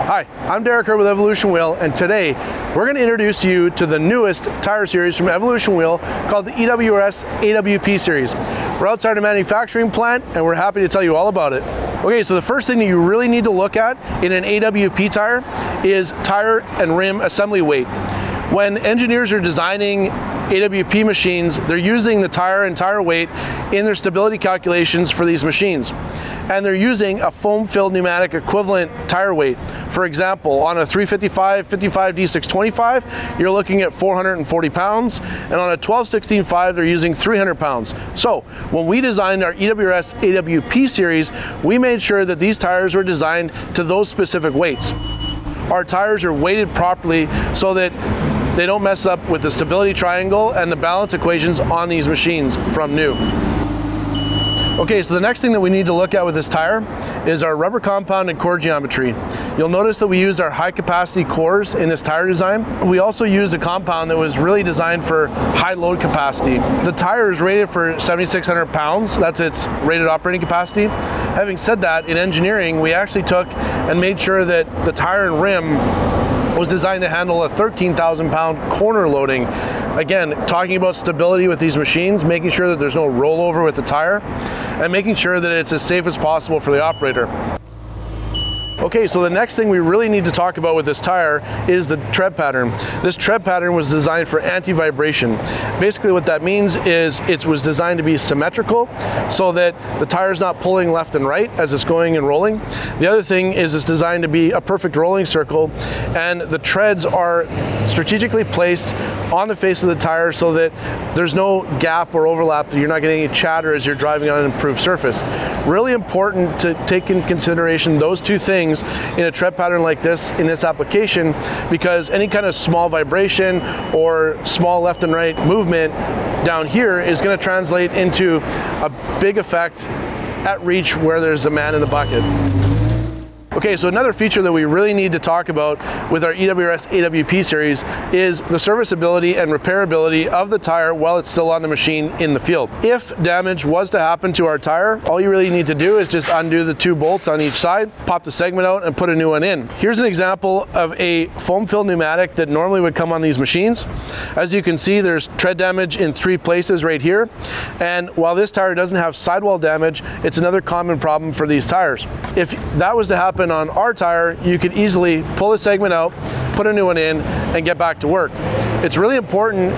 Hi, I'm Derek Hurd with Evolution Wheel, and today we're going to introduce you to the newest tire series from Evolution Wheel called the EWRS-AWP series. We're outside a manufacturing plant and we're happy to tell you all about it. Okay, so the first thing that you really need to look at in an AWP tire is tire and rim assembly weight. When engineers are designing AWP machines, they're using the tire and tire weight in their stability calculations for these machines. And they're using a foam-filled pneumatic equivalent tire weight. For example, on a 355 55 D625, you're looking at 440 pounds, and on a 12-16-5, they're using 300 pounds. So when we designed our EWRS-AWP series, we made sure that these tires were designed to those specific weights. Our tires are weighted properly so that they don't mess up with the stability triangle and the balance equations on these machines from new. Okay, so the next thing that we need to look at with this tire is our rubber compound and core geometry. You'll notice that we used our high capacity cores in this tire design. We also used a compound that was really designed for high load capacity. The tire is rated for 7,600 pounds. That's its rated operating capacity. Having said that, in engineering, we actually took and made sure that the tire and rim was designed to handle a 13,000 pound corner loading. Again, talking about stability with these machines, making sure that there's no rollover with the tire, and making sure that it's as safe as possible for the operator. Okay, so the next thing we really need to talk about with this tire is the tread pattern. This tread pattern was designed for anti-vibration. Basically what that means is it was designed to be symmetrical so that the tire's not pulling left and right as it's going and rolling. The other thing is it's designed to be a perfect rolling circle, and the treads are strategically placed on the face of the tire so that there's no gap or overlap, that you're not getting any chatter as you're driving on an improved surface. Really important to take in consideration those two things in a tread pattern like this in this application, because any kind of small vibration or small left and right movement down here is going to translate into a big effect at reach where there's a man in the bucket. Okay, so another feature that we really need to talk about with our EWRS-AWP series is the serviceability and repairability of the tire while it's still on the machine in the field. If damage was to happen to our tire, all you really need to do is just undo the two bolts on each side, pop the segment out, and put a new one in. Here's an example of a foam-filled pneumatic that normally would come on these machines. As you can see, there's tread damage in 3 places right here. And while this tire doesn't have sidewall damage, it's another common problem for these tires. If that was to happen on our tire, you could easily pull the segment out, put a new one in, and get back to work. It's really important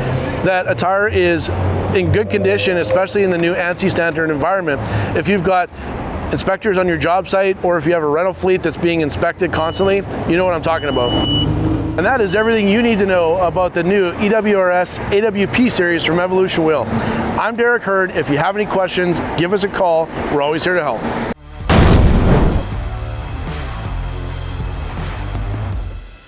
that a tire is in good condition, especially in the new ANSI standard environment. If you've got inspectors on your job site, or if you have a rental fleet that's being inspected constantly, you know what I'm talking about. And that is everything you need to know about the new EWRS-AWP series from Evolution Wheel. I'm Derek Hurd. If you have any questions, give us a call. We're always here to help.